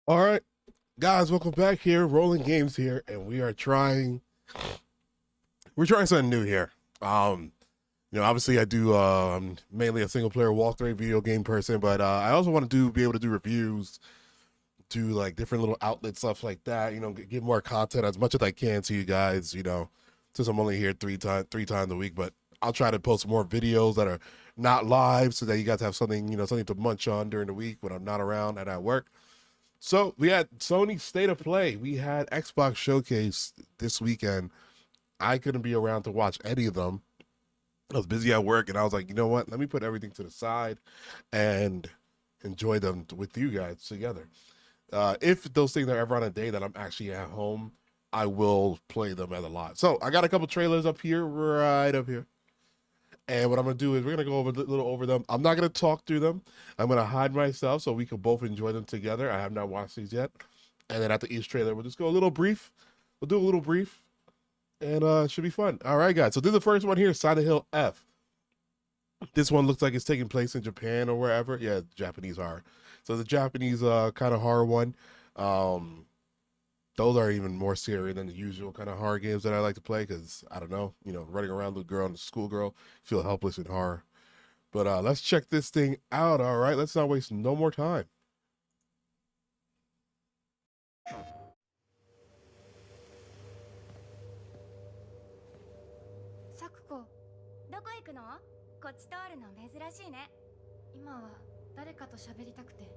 All right, guys, welcome back here. Rolling Games here, and we're trying something new here. Obviously I do I'm mainly a single player walkthrough video game person, but I also want to be able to do reviews, do like different little outlet stuff like that, give more content as much as I can to you guys, since I'm only here three times a week, but I'll try to post more videos that are not live so that you guys have something, something to munch on during the week when I'm not around and at work. So we had Sony State of Play. We had Xbox Showcase this weekend. I couldn't be around to watch any of them. I was busy at work, and I was like, you know what? Let me put everything to the side and enjoy them with you guys together. If those things are ever on a day that I'm actually at home, I will play them at a lot. So I got a couple trailers up here, right up here. And what I'm gonna do is we're gonna go over a little over them. I'm not gonna talk through them. I'm gonna hide myself so we can both enjoy them together. I have not watched these yet. And then after each trailer, we'll just go a little brief. We'll do a little brief, and it should be fun. All right, guys. So this is the first one here, Silent Hill F. This one looks like it's taking place in Japan or wherever. Yeah, Japanese horror. So the Japanese kind of horror one. Um, those are even more scary than the usual kind of horror games that I like to play because I don't know, running around with a girl and a schoolgirl, feel helpless in horror. But let's check this thing out. All right, let's not waste no more time. サクコ、どこ行くの？こっち通るの珍しいね。今は誰かと喋りたくて。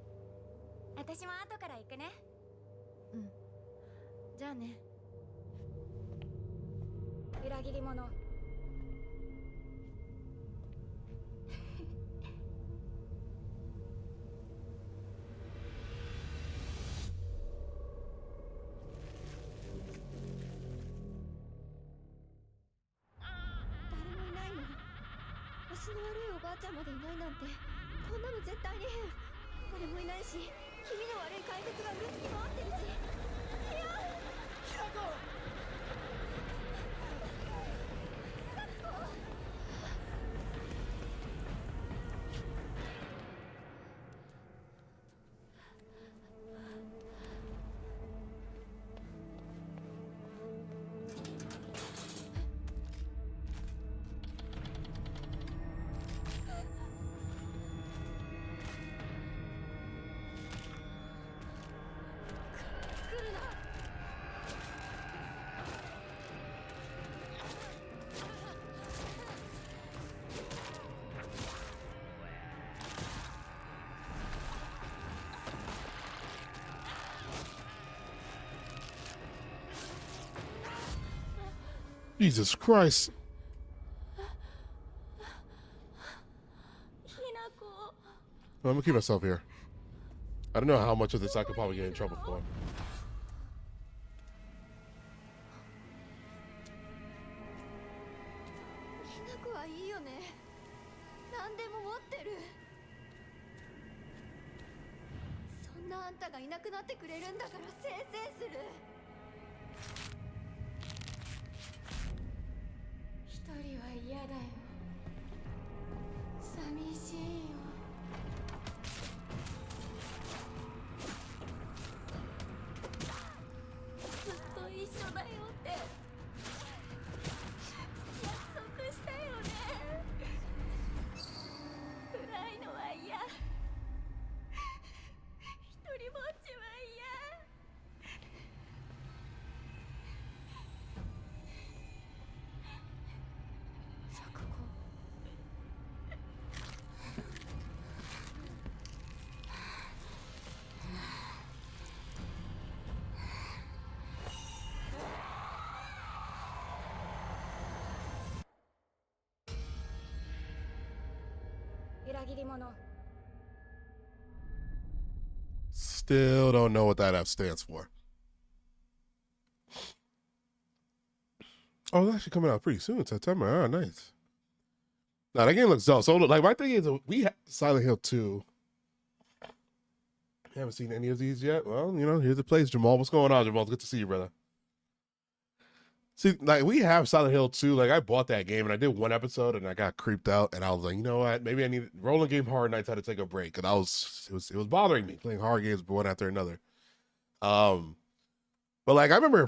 私も後から行くね。うん。じゃあね。裏切り者。誰もいないの？足の悪いおばあちゃんまでいないなんて、こんなの絶対に変。誰もいないし、気味の悪い怪物がうろつき回ってるし。いや、キラコ。来るな。Jesus Christ. ひなこ。I'm gonna keep myself here. I don't know how much of this I could probably get in trouble for. ひなこはいいよね。何でも持ってる。そんなあんたがいなくなってくれるんだからせいせいする。一人は嫌だよ。寂しいよ。ずっと一緒だよって約束したよね。暗いのは嫌。一人ぼっちは嫌。咲子。裏切り者。 Still don't know what that F stands for. Oh, it's actually coming out pretty soon, September. Oh, nice. Now that game looks dope. So like my thing is, we have Silent Hill 2. Haven't seen any of these yet. Well, here's the place, Jamal. What's going on, Jamal? It's good to see you, brother. See, like we have Silent Hill 2. Like I bought that game and I did one episode and I got creeped out and I was like, you know what? Maybe I rolling game horror nights had to take a break because it was bothering me playing horror games one after another. Um, but like I remember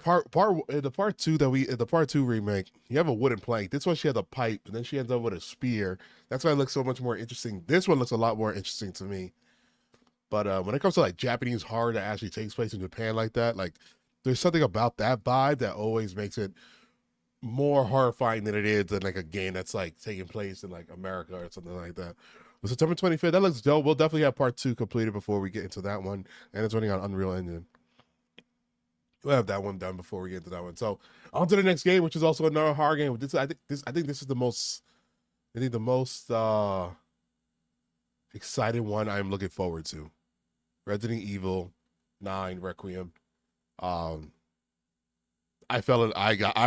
in the part two remake, you have a wooden plank. This one she had a pipe, and then she ends up with a spear. That's why it looks so much more interesting. This one looks a lot more interesting to me. But when it comes to like Japanese horror that actually takes place in Japan like that, like there's something about that vibe that always makes it more horrifying than it is than like a game that's like taking place in like America or something like that. But September 25th, that looks dope. We'll definitely have part 2 completed before we get into that one, and it's running on Unreal Engine. We'll have that one done before we get into that one. So on to the next game, which is also another horror game. I think this is the most exciting one I'm looking forward to. Resident Evil 9 Requiem. I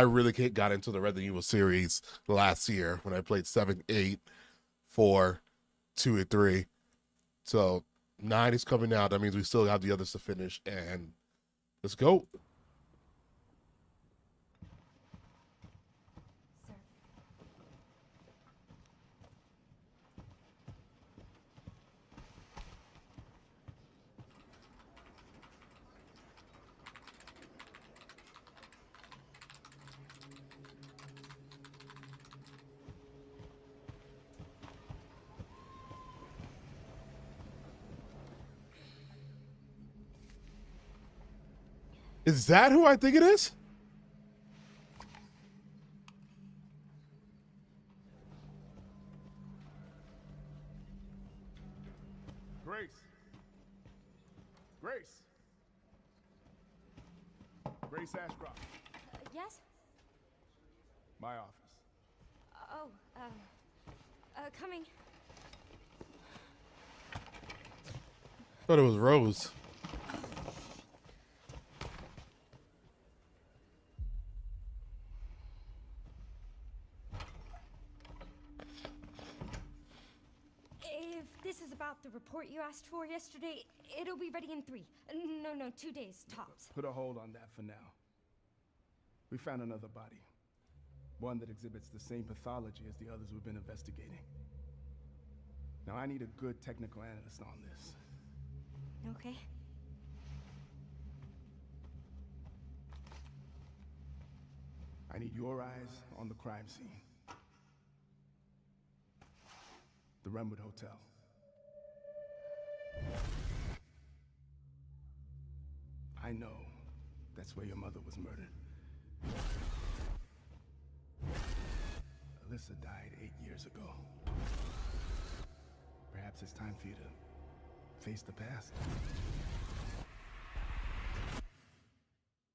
really got into the Resident Evil series last year when I played 7, 8, 4, 2, and 3. So 9 is coming out. That means we still have the others to finish, and let's go. Is that who I think it is? Grace. Grace Ashcroft. Yes? My office. Oh, coming. Thought it was Rose. If this is about the report you asked for yesterday, it'll be ready in 3. No, 2 days, tops. Put a hold on that for now. We found another body. One that exhibits the same pathology as the others we've been investigating. Now I need a good technical analyst on this. Okay. I need your eyes on the crime scene. The Renwood Hotel. I know that's where your mother was murdered. Alyssa died 8 years ago. Perhaps it's time for you to face the past.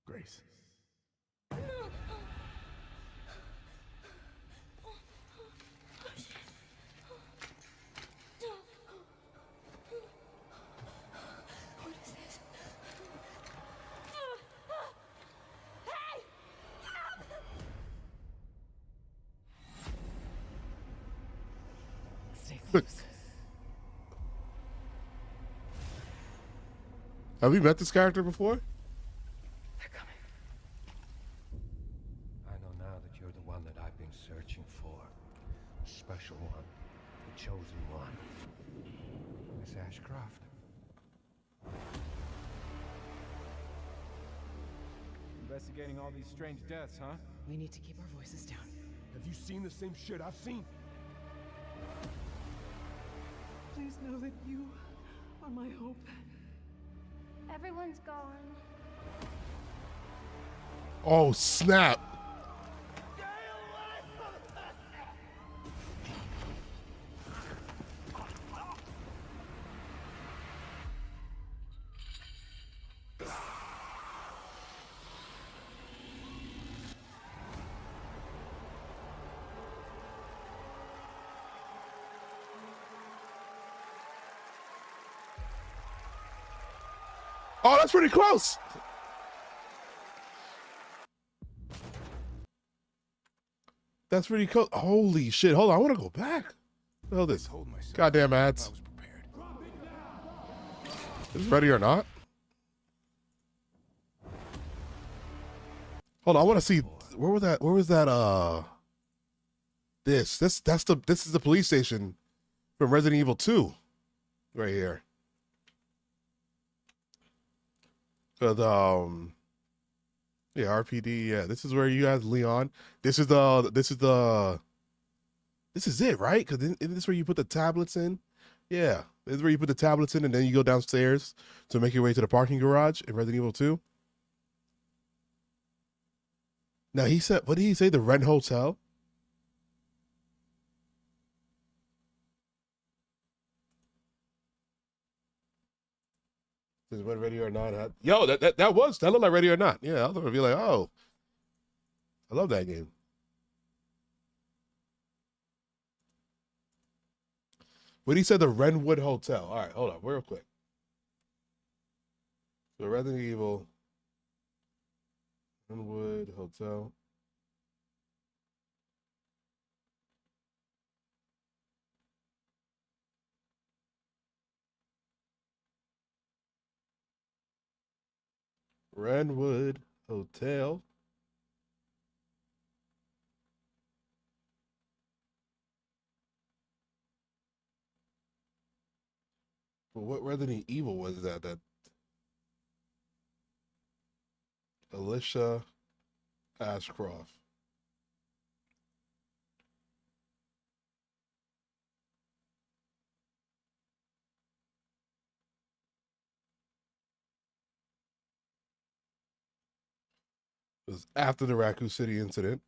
Grace. What is this? Stay close. Have we met this character before? They're coming. I know now that you're the one that I've been searching for. The special one. The chosen one. Miss Ashcroft. Investigating all these strange deaths, huh? We need to keep our voices down. Have you seen the same shit I've seen? Please know that you are my hope. Everyone's gone. Oh, snap. Oh, that's pretty close. That's pretty close. Holy shit. Hold on. I want to go back. What the hell is this? Hold myself. Goddamn I ads. was prepared. Is it ready or not? Hold on. I want to see. Where was that? This is the police station from Resident Evil 2. Right here. But yeah, RPD. Yeah, this is where you guys, Leon. This is it, right? Because isn't this where you put the tablets in? Yeah, this is where you put the tablets in, and then you go downstairs to make your way to the parking garage in Resident Evil 2. Now he said, what did he say? The Ren Hotel. Is what Ready or Not? Yo, that looked like Ready or Not. Yeah, I was gonna be like, oh, I love that game. What he said, the Renwood Hotel. All right, hold on, real quick. So Resident Evil Renwood Hotel. Renwood Hotel. But what Resident Evil was that? That Alicia Ashcroft. It was after the Raccoon City incident.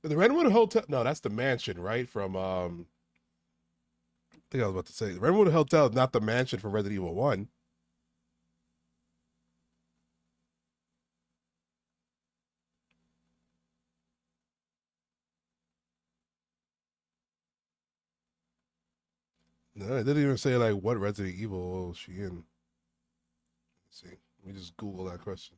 The Renwood Hotel. No, that's the mansion, right? From I think I was about to say the Renwood Hotel is not the mansion from Resident Evil 1. No, it didn't even say like what Resident Evil was she in. Let's see. Let me just Google that question.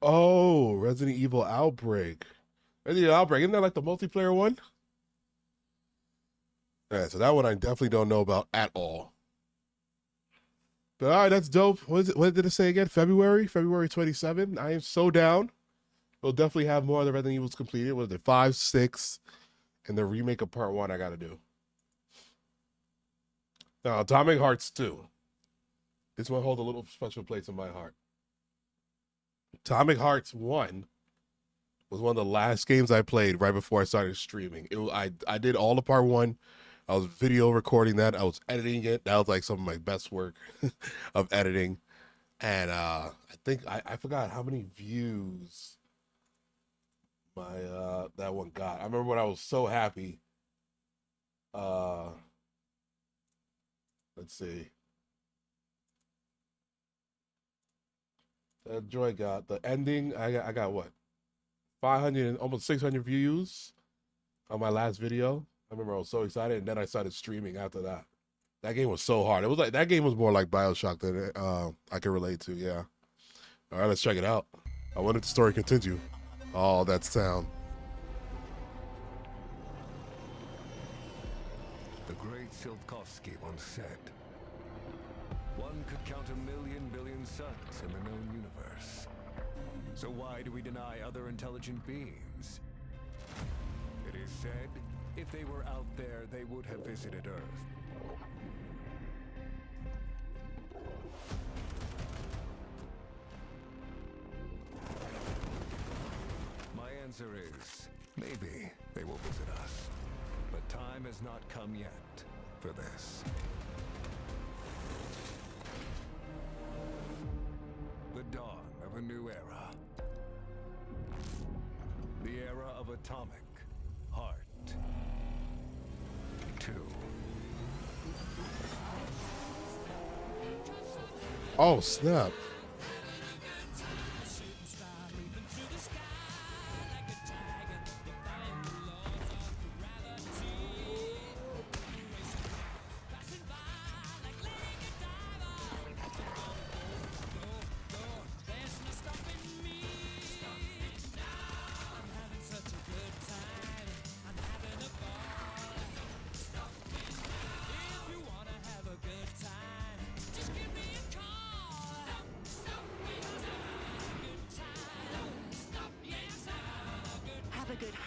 Oh, Resident Evil Outbreak. Resident Evil Outbreak. Isn't that like the multiplayer one? All right, so that one I definitely don't know about at all. But all right, that's dope. What did it say again? February 27th. I am so down. We'll definitely have more of the Resident Evils completed. What is it? 5, 6, and the remake of Part 1 I got to do. Now, Atomic Hearts 2. This one holds a little special place in my heart. Atomic Hearts 1 was one of the last games I played right before I started streaming. I did all the Part 1. I was video recording that. I was editing it. That was like some of my best work of editing. And I think I forgot how many views my that one got. I remember when I was so happy. Let's see. That joy got the ending. I got what? 500 almost 600 views on my last video. I remember I was so excited, and then I started streaming after that. That game was so hard. It was like that game was more like BioShock than I can relate to. Yeah. All right, let's check it out. I wanted the story to continue. Oh, that sound. The great Silkovsky once said, "One could count 1,000,000 billion suns in the known universe. So why do we deny other intelligent beings? It is said, if they were out there, they would have visited Earth. My answer is, maybe they will visit us. But time has not come yet for this. The dawn of a new era. The era of Atomic Heart 2. Oh, snap.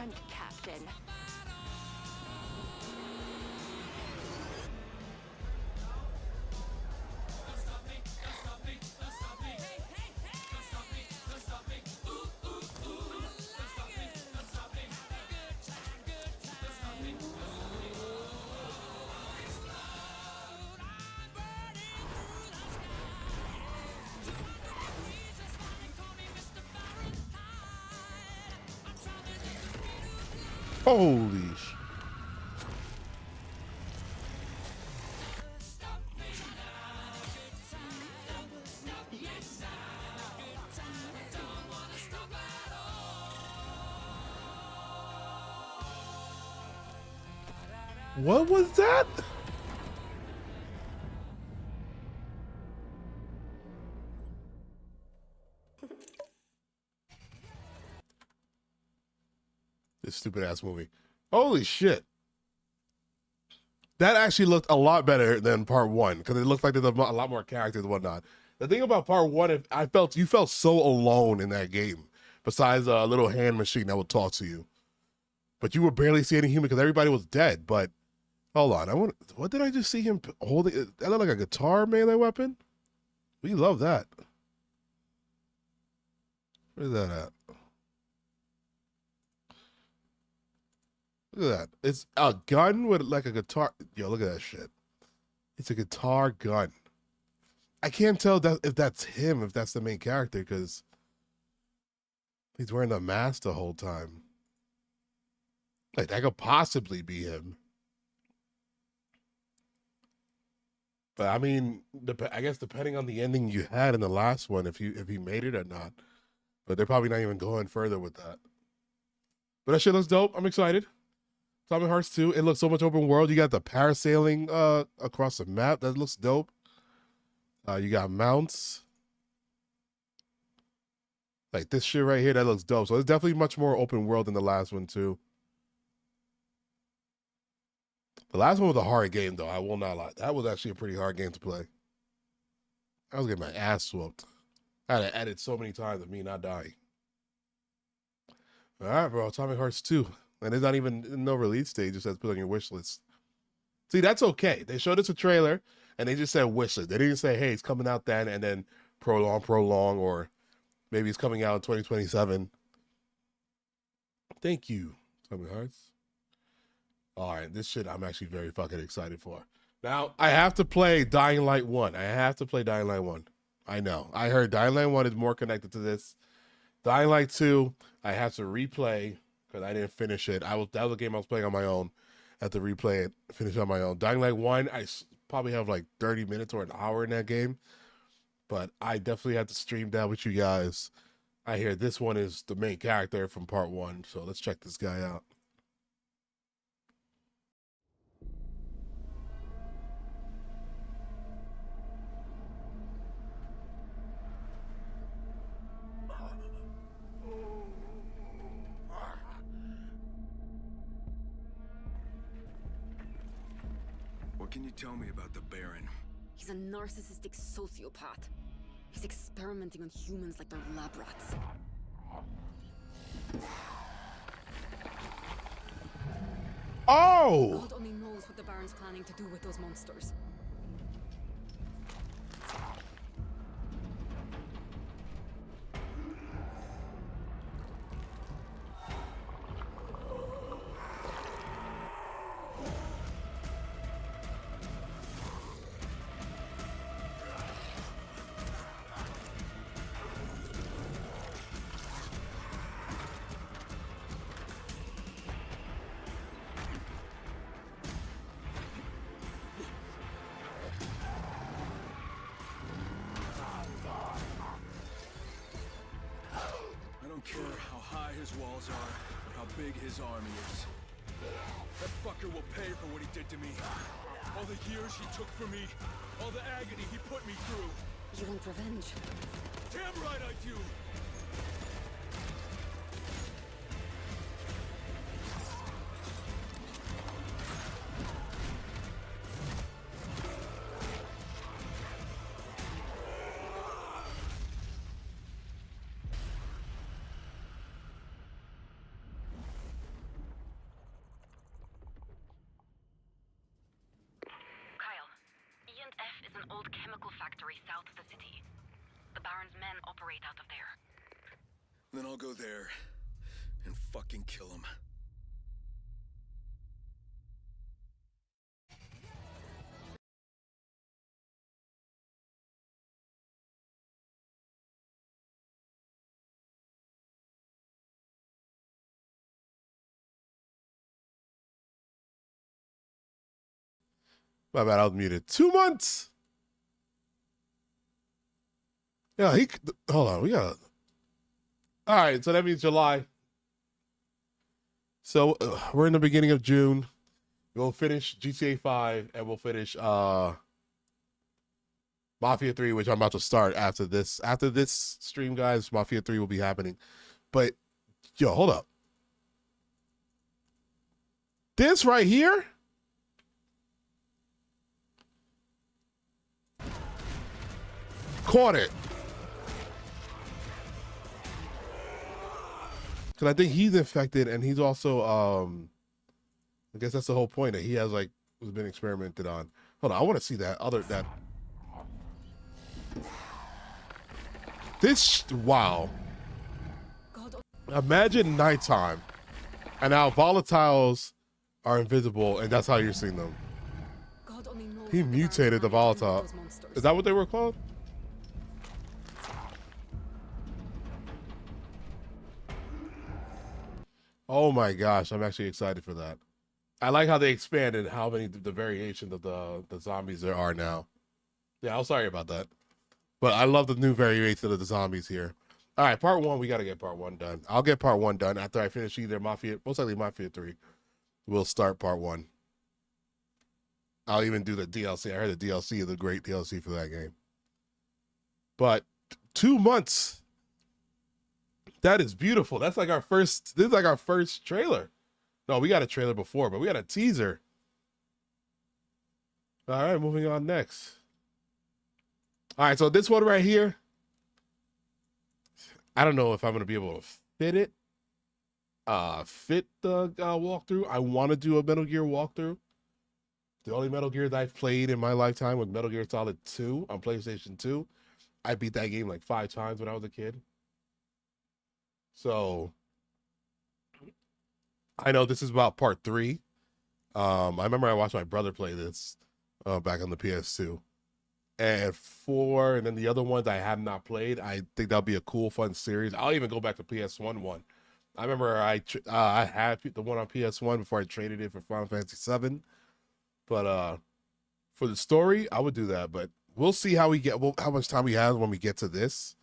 hunt, Captain. Holy sh! What was that? This stupid ass movie. Holy shit. That actually looked a lot better than part one because it looked like there's a lot more characters and whatnot. The thing about part one, I felt you felt so alone in that game, besides a little hand machine that would talk to you. But you were barely seeing any human because everybody was dead. But hold on, what did I just see him holding? That looked like a guitar melee weapon. We love that. Where's that at? Look at that. It's a gun with like a guitar. Yo, look at that shit. It's a guitar gun. I can't tell if that's him, if that's the main character, because he's wearing the mask the whole time. Like, that could possibly be him. But I mean, I guess depending on the ending you had in the last one, if he made it or not. But they're probably not even going further with that. But that shit looks dope. I'm excited. Atomic Hearts 2, it looks so much open world. You got the parasailing across the map. That looks dope. You got mounts. Like this shit right here, that looks dope. So it's definitely much more open world than the last one too. The last one was a hard game though, I will not lie. That was actually a pretty hard game to play. I was getting my ass whooped. I had to edit so many times of me not dying. All right, bro, Atomic Hearts 2. And it's not even no release date, it just says put on your wish list. See, that's okay. They showed us a trailer and they just said wish list. They didn't say, hey, it's coming out then and then prolong, or maybe it's coming out in 2027. Thank you, Atomic Hearts. All right, this shit I'm actually very fucking excited for. Now, I have to play Dying Light 1. I have to play Dying Light 1. I know. I heard Dying Light 1 is more connected to this. Dying Light 2, I have to replay because I didn't finish it. That was a game I was playing on my own. I had to replay it, finish on my own. Dying Light 1, I probably have like 30 minutes or an hour in that game. But I definitely have to stream that with you guys. I hear this one is the main character from part 1. So let's check this guy out. What can you tell me about the Baron? He's a narcissistic sociopath. He's experimenting on humans like they're lab rats. Oh! God only knows what the Baron's planning to do with those monsters. I don't care how high his walls are, or how big his army is. That fucker will pay for what he did to me. All the years he took from me, all the agony he put me through. You want revenge? Damn right I do! laboratory south of the city. The Baron's men operate out of there. Then I'll go there and fucking kill him. My bad, I was muted. 2 months. Yeah, hold on. We got. All right, so that means July. So we're in the beginning of June. We'll finish GTA 5 and we'll finish Mafia 3, which I'm about to start after this. After this stream, guys, Mafia 3 will be happening. But yo, hold up. This right here. Caught it. Because I think he's infected and he's also, I guess that's the whole point, that he has like, was been experimented on. Hold on, I want to see that that. This, wow. Imagine nighttime and how volatiles are invisible and that's how you're seeing them. He mutated the volatile. Is that what they were called? Oh my gosh, I'm actually excited for that. I like how they expanded how many the variations of the zombies there are now. Yeah, I'm sorry about that. But I love the new variation of the zombies here. All right, part 1, we got to get part 1 done. I'll get part 1 done after I finish either Mafia, most likely Mafia 3. We'll start part 1. I'll even do the DLC. I heard the DLC is a great DLC for that game. But 2 months. That is beautiful. That's like our first, this is like our first trailer. No, we got a trailer before, but we got a teaser. All right, moving on next. All right, so this one right here, I don't know if I'm going to be able to fit it. Fit the walkthrough. I want to do a Metal Gear walkthrough. The only Metal Gear that I've played in my lifetime was Metal Gear Solid 2 on PlayStation 2. I beat that game like 5 times when I was a kid. So I know this is about part 3. I remember I watched my brother play this back on the PS2. And 4, and then the other ones I have not played. I think that'll be a cool, fun series. I'll even go back to PS1 one. I remember I had the one on PS1 before I traded it for Final Fantasy 7. But for the story, I would do that. But we'll see how we get, how much time we have when we get to this.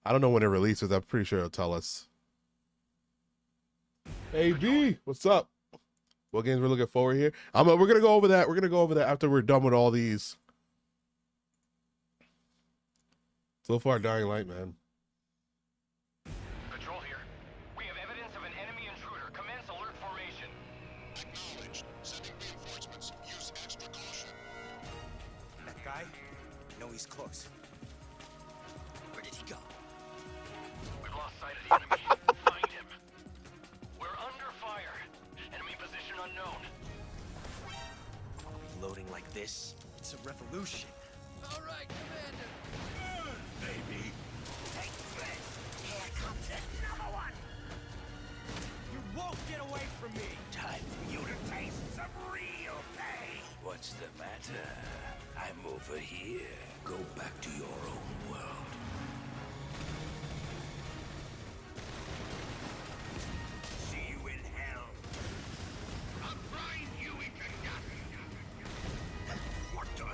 I don't know when it releases. I'm pretty sure it'll tell us. Hey B, what's up? What games we're looking forward here? We're gonna go over that. We're gonna go over that after we're done with all these. So far, Dying Light, man. Patrol here. We have evidence of an enemy intruder. Commence alert formation. Acknowledged. Sending reinforcements. Use extra caution. That guy? No, he's close. Where did he go? We've lost sight of the enemy. Find him. We're under fire. Enemy position unknown. Loading like this? It's a revolution. All right, Commander. Baby. Take this. Here comes another one. You won't get away from me. Time for you to taste some real pain. What's the matter? I'm over here. Go back to your own world. See you in hell. I'll grind you into dust. What the?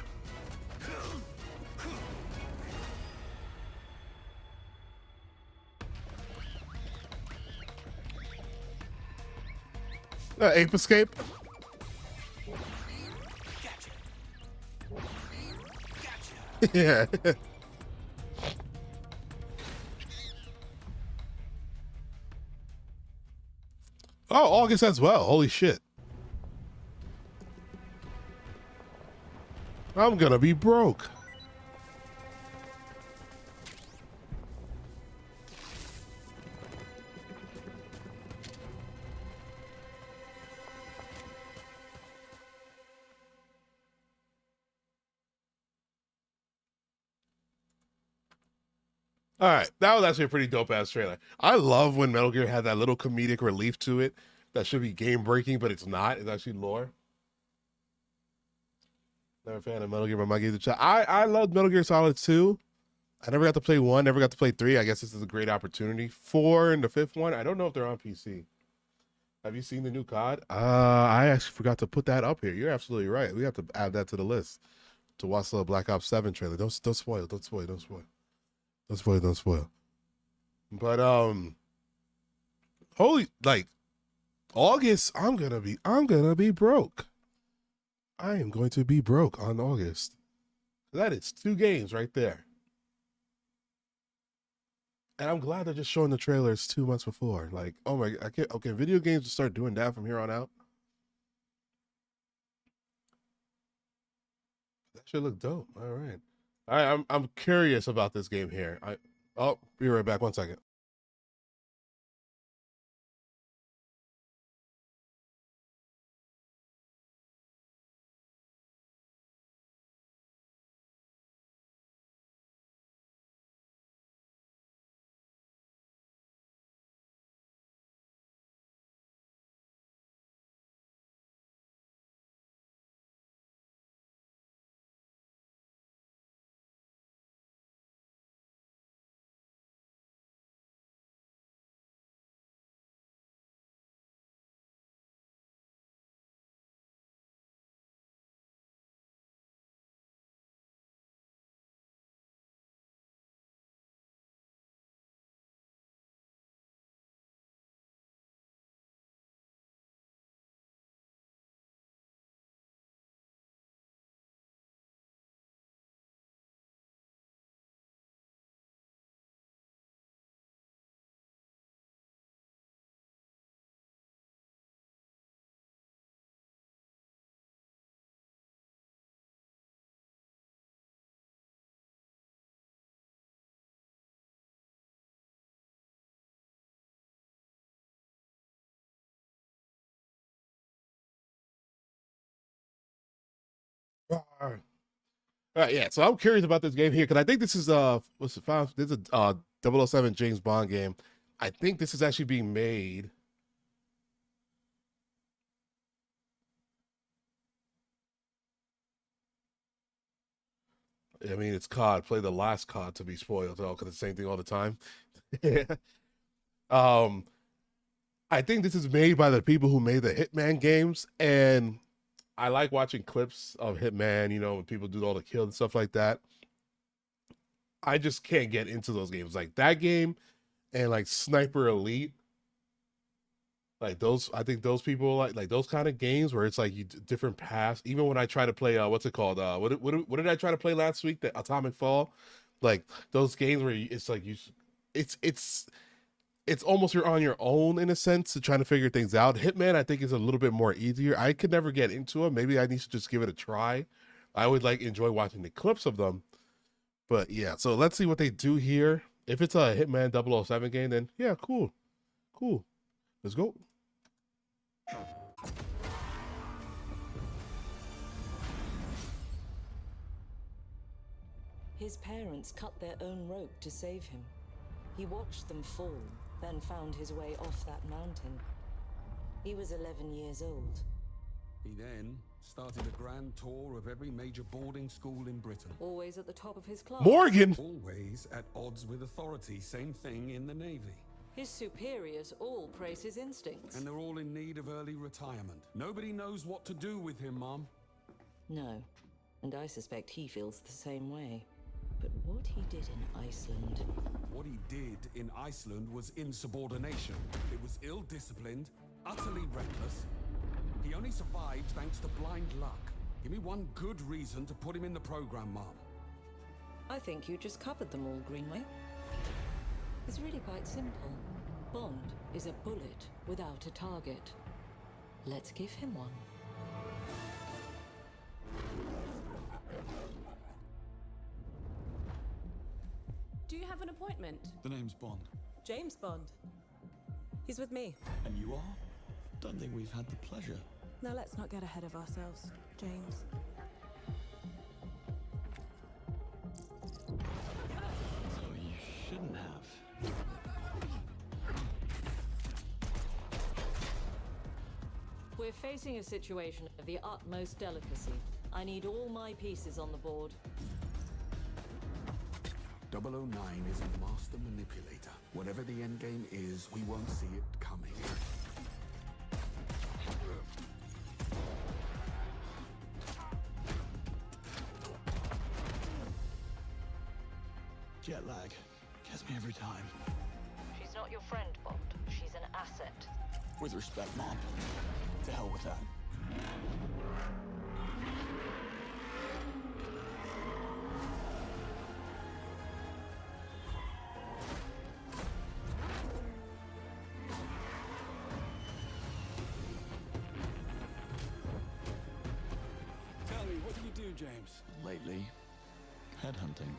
Ape Escape. Yeah. Oh, August as well. Holy shit. I'm gonna be broke. All right, that was actually a pretty dope ass trailer. I love when Metal Gear had that little comedic relief to it that should be game breaking, but it's not. It's actually lore. Never a fan of Metal Gear, but my games chat. I love Metal Gear Solid 2. I never got to play 1, never got to play 3. I guess this is a great opportunity. 4 and the 5th one. I don't know if they're on PC. Have you seen the new COD? I actually forgot to put that up here. You're absolutely right. We have to add that to the list to watch the Black Ops 7 trailer. Don't spoil. Don't spoil. Don't spoil. Don't spoil. Don't spoil. But holy, like, August, I'm gonna be broke. I am going to be broke on August. That is 2 games right there. And I'm glad they're just showing the trailers 2 months before. Like, oh my, I can't. Okay, video games will start doing that from here on out. That should look dope. All right. I'm curious about this game here. Oh, be right back. 1 second. All right, yeah. So I'm curious about this game here because I think this is what's it? This is a 007 James Bond game. I think this is actually being made. I mean, it's COD. Play the last COD to be spoiled, though, because it's the same thing all the time. I think this is made by the people who made the Hitman games, and I like watching clips of Hitman. You know, when people do all the kills and stuff like that. I just can't get into those games like that game, and like Sniper Elite. Like those, I think those people like those kind of games where it's like you different paths. Even when I try to play, what's it called? What did I try to play last week? The Atomic Fall, like those games where it's like it's almost you're on your own in a sense to trying to figure things out. Hitman, I think, is a little bit more easier. I could never get into it. Maybe I need to just give it a try. I would like enjoy watching the clips of them, but yeah. So let's see what they do here. If it's a Hitman 007 game, then yeah, cool. Let's go. His parents cut their own rope to save him. He watched them fall, then found his way off that mountain. He was 11 years old. He then started a grand tour of every major boarding school in Britain. Always at the top of his class. Morgan! Always at odds with authority. Same thing in the Navy. His superiors all praise his instincts. And they're all in need of early retirement. Nobody knows what to do with him, Mom. No, and I suspect he feels the same way. But what he did in Iceland... What he did in Iceland was insubordination. It was ill-disciplined, utterly reckless. He only survived thanks to blind luck. Give me one good reason to put him in the program, Mom. I think you just covered them all, Greenway. It's really quite simple. Bond is a bullet without a target. Let's give him one. Do you have an appointment? The name's Bond. James Bond. He's with me. And you are? Don't think we've had the pleasure. Now let's not get ahead of ourselves, James. So you shouldn't facing a situation of the utmost delicacy. I need all my pieces on the board. 009 is a master manipulator. Whatever the endgame is, we won't see it coming. Jet lag. Gets me every time. She's not your friend, Bond. She's an asset. With respect, Mom. To hell with that. Tell me, what do you do, James? Lately, headhunting.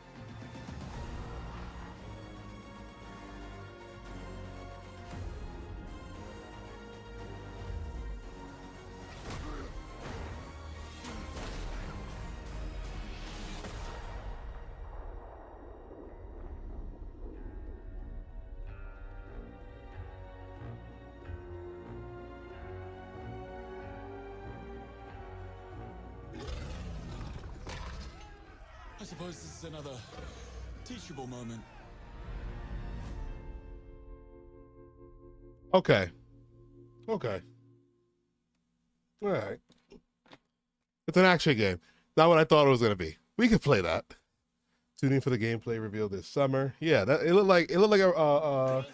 I suppose this is another teachable moment. Okay. Okay. All right. It's an action game. Not what I thought it was gonna be. We could play that. Tuning for the gameplay reveal this summer. Yeah, that it looked like a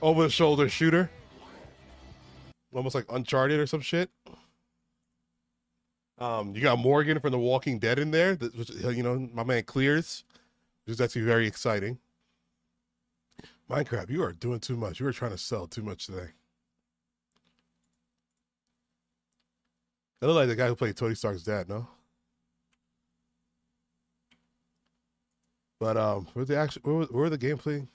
over the shoulder shooter, almost like Uncharted or some shit. You got Morgan from The Walking Dead in there, which, you know, my man Clears, which is actually very exciting. Minecraft, you are doing too much. You are trying to sell too much today. I look like the guy who played Tony Stark's dad, no? But where's the action? Where the gameplay?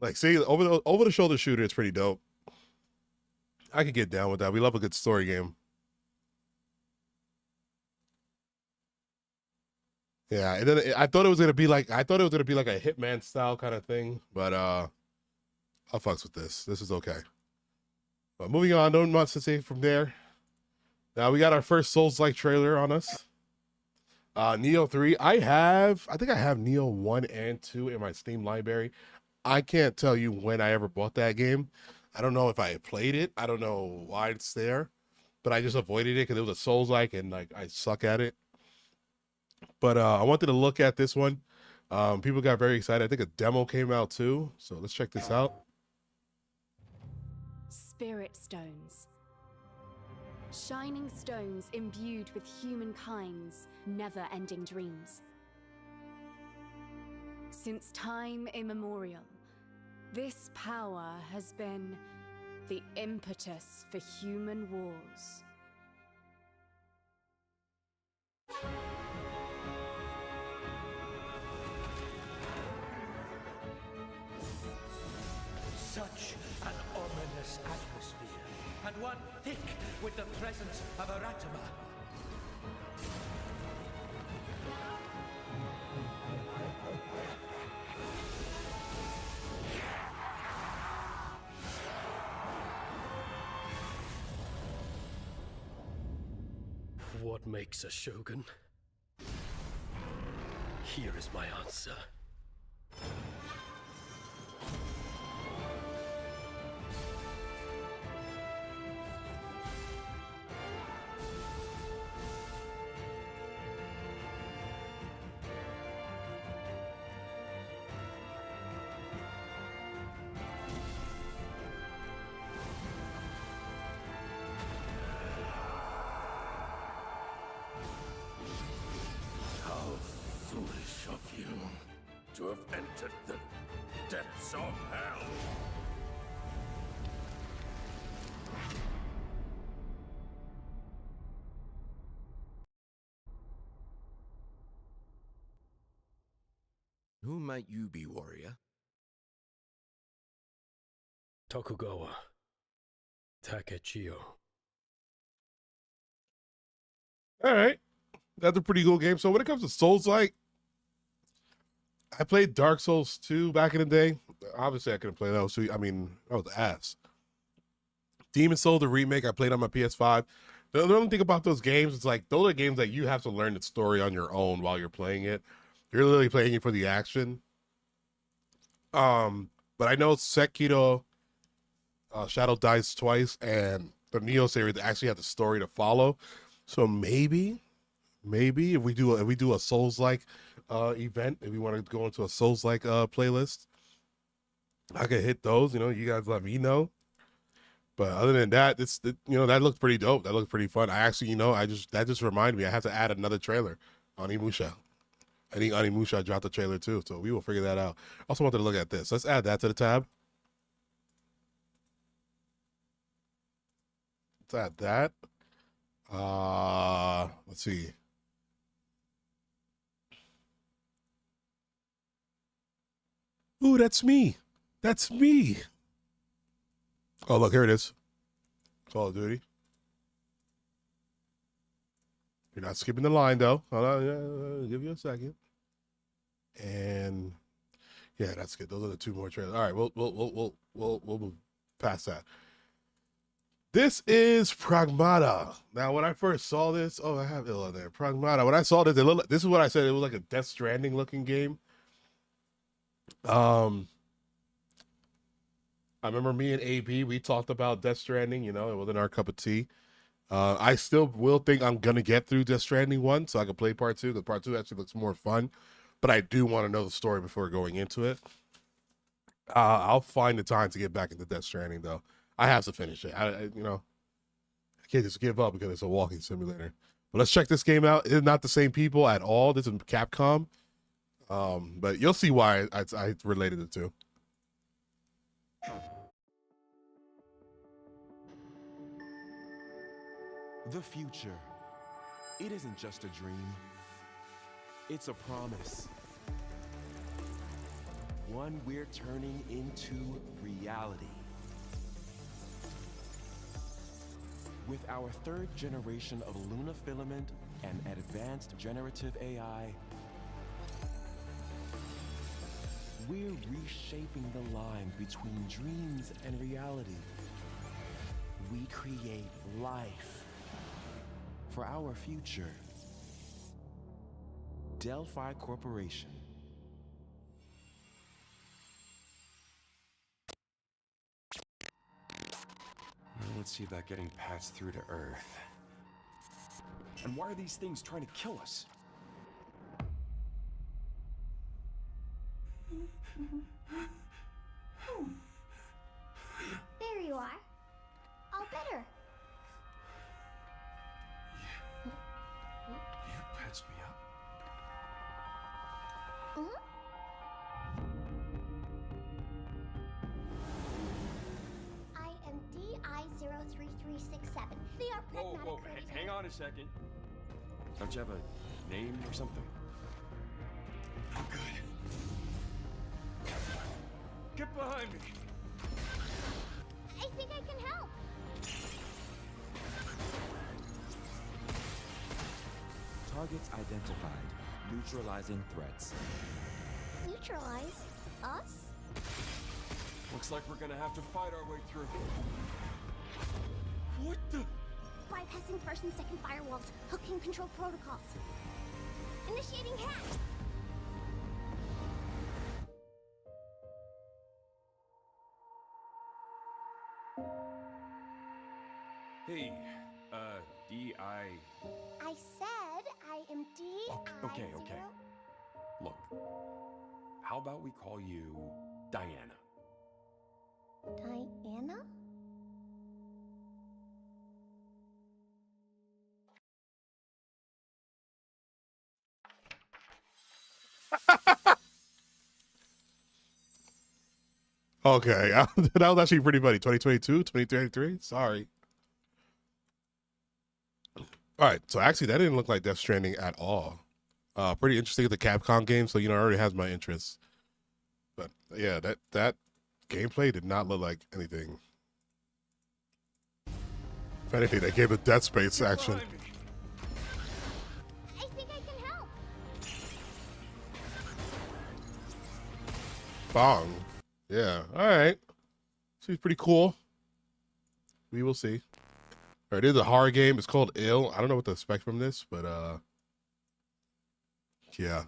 Like, see, over the shoulder shooter, it's pretty dope. I could get down with that. We love a good story game. Yeah, and then I thought it was gonna be like a Hitman style kind of thing, but I'll fucks with this. This is okay. But moving on, no much to say from there. Now we got our first Souls-like trailer on us. Neo 3. I think I have Neo 1 and 2 in my Steam library. I can't tell you when I ever bought that game. I don't know if I played it. I don't know why it's there, but I just avoided it because it was a Souls-like and like I suck at it. But I wanted to look at this one. People got very excited. I think a demo came out too. So let's check this out. Spirit stones. Shining stones imbued with humankind's never-ending dreams. Since time immemorial, this power has been the impetus for human wars. Such an ominous atmosphere, and one thick with the presence of Aratama. What makes a shogun? Here is my answer. To have entered the depths of hell. Who might you be, warrior? Tokugawa Takechiyo. All right, that's a pretty cool game. So when it comes to Souls-like, I played Dark Souls 2 back in the day. Obviously, I couldn't play those two. I mean, that was ass. Demon Soul, the remake, I played on my PS5. The only thing about those games is like those are games that you have to learn the story on your own while you're playing it. You're literally playing it for the action. But I know Sekiro, Shadow Dice Twice, and the Neo series actually have the story to follow. So maybe if we do a Souls-like event, if we want to go into a Souls-like playlist, I could hit those. You know, you guys let me know. But other than that, that looks pretty dope. That looks pretty fun. I actually, that just reminded me I have to add another trailer on Onimusha. I think Onimusha dropped a trailer too, so we will figure that out. Also wanted to look at this. Let's add that to the tab. Let's add that. Let's see. Ooh, that's me. That's me. Oh, look, here it is. Call of Duty. You're not skipping the line, though. Hold on, give you a second. And yeah, that's good. Those are the two more trailers. All right, we'll move past that. This is Pragmata. Now, when I first saw this, I have it on there. Pragmata. When I saw this, this is what I said. It was like a Death Stranding looking game. I remember me and AB, we talked about Death Stranding, it wasn't our cup of tea. I still will think I'm going to get through Death Stranding 1 so I can play part 2, because part 2 actually looks more fun. But I do want to know the story before going into it. I'll find the time to get back into Death Stranding, though. I have to finish it. I can't just give up because it's a walking simulator. But let's check this game out. It's not the same people at all. This is Capcom. But you'll see why I related the two. The future. It isn't just a dream. It's a promise. One we're turning into reality. With our third generation of Luna filament and advanced generative AI, we're reshaping the line between dreams and reality. We create life for our future. Delphi Corporation. Now let's see about getting passed through to Earth. And why are these things trying to kill us? There you are. All better. You patched me up? I am DI-03367. They are pragmatic. Whoa, hang on a second. Don't you have a name or something? I'm good. Get behind me! I think I can help. Targets identified. Neutralizing threats. Neutralize us? Looks like we're gonna have to fight our way through. What the? Bypassing first and second firewalls. Hooking control protocols. Initiating hack. Hey, D.I. I said I am DI. Okay. Look, how about we call you Diana? Diana? Okay, that was actually pretty funny. 2022, 2033. Sorry. All right, so actually that didn't look like Death Stranding at all. Pretty interesting with the Capcom game, so it already has my interest. But yeah, that gameplay did not look like anything. If anything, they gave it Dead Space action. I think I can help. Bong. Yeah. All right. Seems pretty cool. We will see. All right, it is a horror game. It's called Ill. I don't know what to expect from this, but yeah.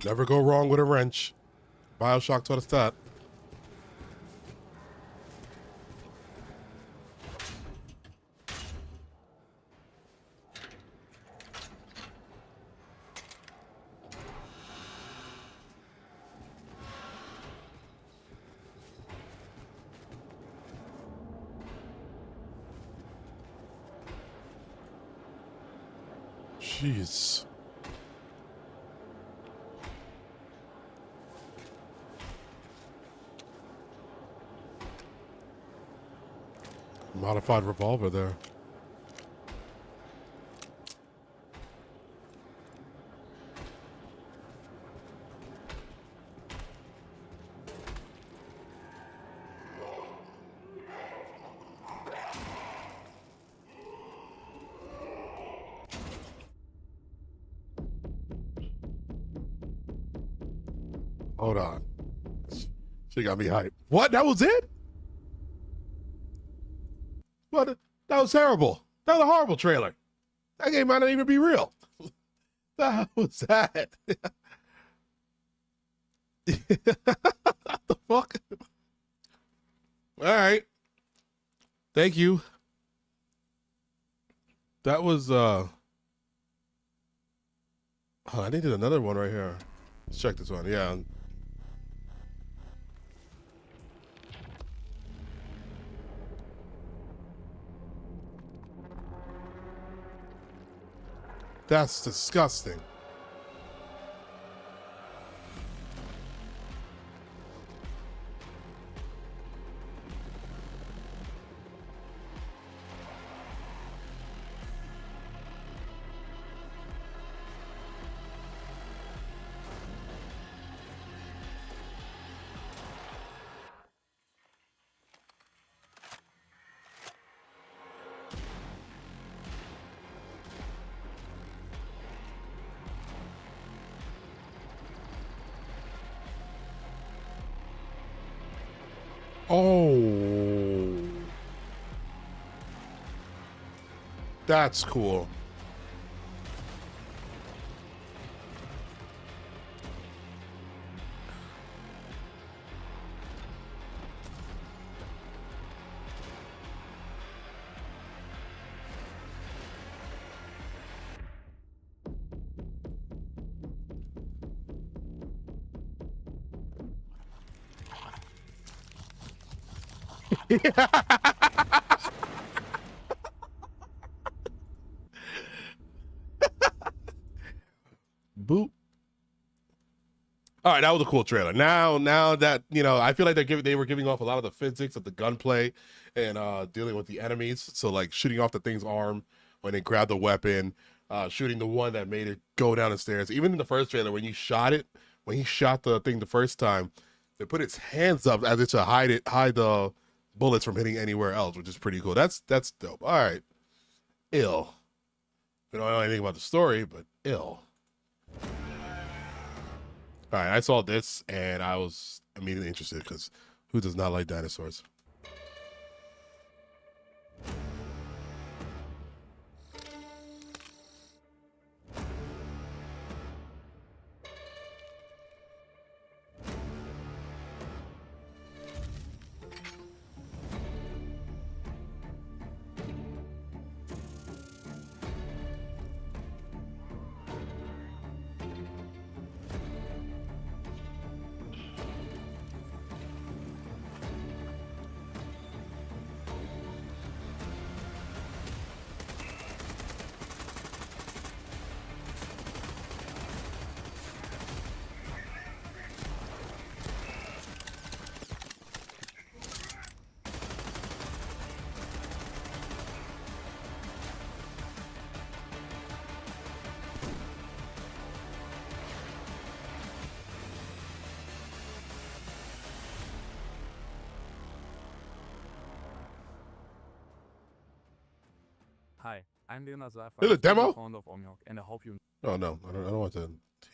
Never go wrong with a wrench. BioShock taught us that. Jeez. Modified revolver there. Hold on. She got me hyped. What? That was it? What? That was terrible. That was a horrible trailer. That game might not even be real. That was that. What the fuck? All right. Thank you. That was oh, I needed another one right here. Let's check this one. Yeah. That's disgusting. Oh, that's cool. Boop. All right, that was a cool trailer. Now that I feel like they were giving off a lot of the physics of the gunplay and dealing with the enemies. So like shooting off the thing's arm when they grabbed the weapon, shooting the one that made it go down the stairs. Even in the first trailer, when he shot the thing the first time, they put its hands up as if to hide the bullets from hitting anywhere else, which is pretty cool. That's dope. All right, Ill. We don't know anything about the story, but ill. All right, I saw this and I was immediately interested because who does not like dinosaurs? Hi, I'm Leonard Seifer. Is it a demo? Fond of Omniok, and I hope you. Oh no, I don't want to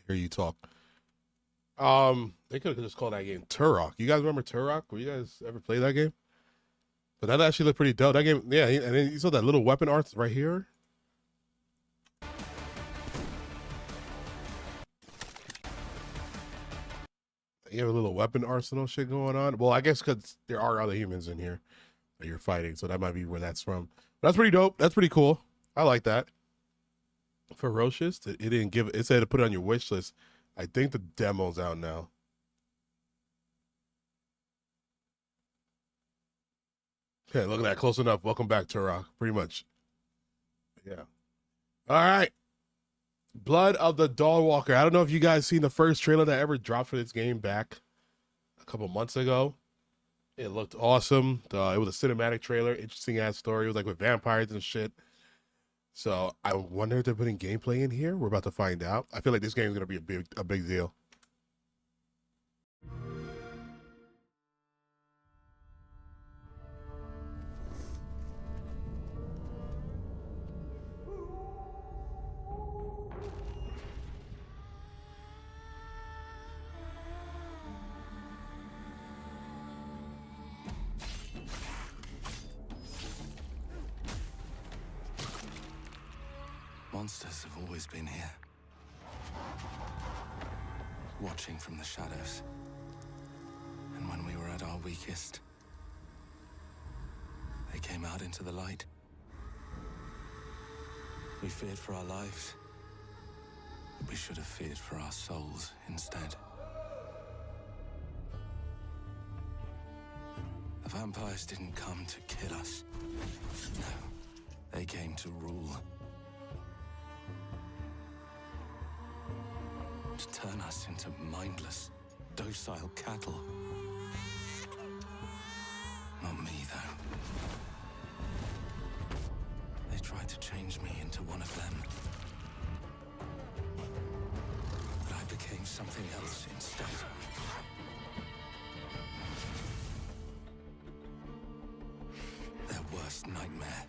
hear you talk. They could have just called that game Turok. You guys remember Turok? Were you guys ever play that game? But that actually looked pretty dope. That game, yeah. And then you saw that little weapon art right here. You have a little weapon arsenal shit going on. Well, I guess because there are other humans in here that you're fighting, so that might be where that's from. But that's pretty dope. That's pretty cool. I like that. Ferocious. It didn't give. It said to put it on your wish list. I think the demo's out now. Okay, look at that. Close enough. Welcome back, Turok. Pretty much. Yeah. All right. Blood of the Dawnwalker. I don't know if you guys seen the first trailer that ever dropped for this game back a couple months ago. It looked awesome. It was a cinematic trailer. Interesting ass story. It was like with vampires and shit. So I wonder if they're putting gameplay in here. We're about to find out. I feel like this game is going to be a big deal. Monsters have always been here, watching from the shadows. And when we were at our weakest, they came out into the light. We feared for our lives, but we should have feared for our souls instead. The vampires didn't come to kill us. No, they came to rule. To turn us into mindless, docile cattle. Not me, though. They tried to change me into one of them. But I became something else instead. Their worst nightmare.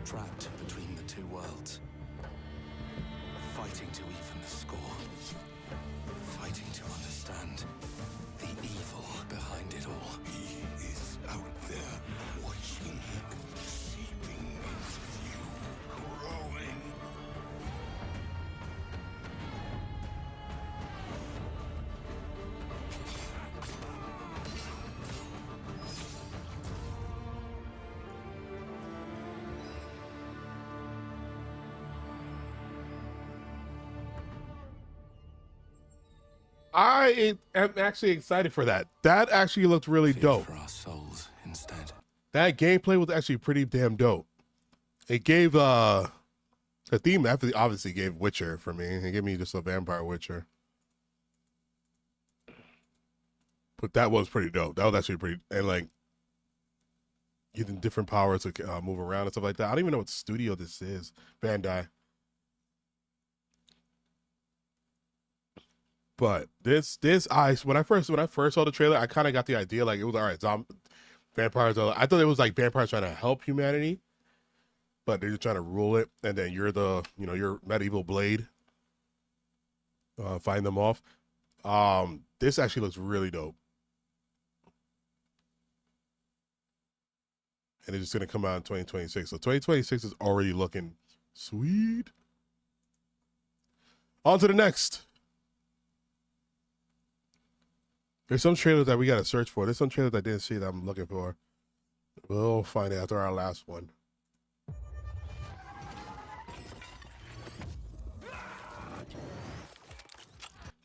Trapped between the two worlds. Fighting to even the score. Fighting to understand the evil behind it all. He is out there watching, seeping into you, growing. I am actually excited for that. That actually looked really dope. For our souls instead. That gameplay was actually pretty damn dope. It gave the theme obviously gave Witcher for me. It gave me just a vampire Witcher. But that was pretty dope. That was actually pretty, and like using different powers to move around and stuff like that. I don't even know what studio this is. Bandai. But when I first saw the trailer, I kind of got the idea like it was all right. Vampires. I thought it was like vampires trying to help humanity, but they're just trying to rule it. And then you're your medieval blade, fighting them off. This actually looks really dope, and it's just gonna come out in 2026. So 2026 is already looking sweet. On to the next. There's some trailers that we gotta search for. There's some trailers I didn't see that I'm looking for. We'll find it after our last one.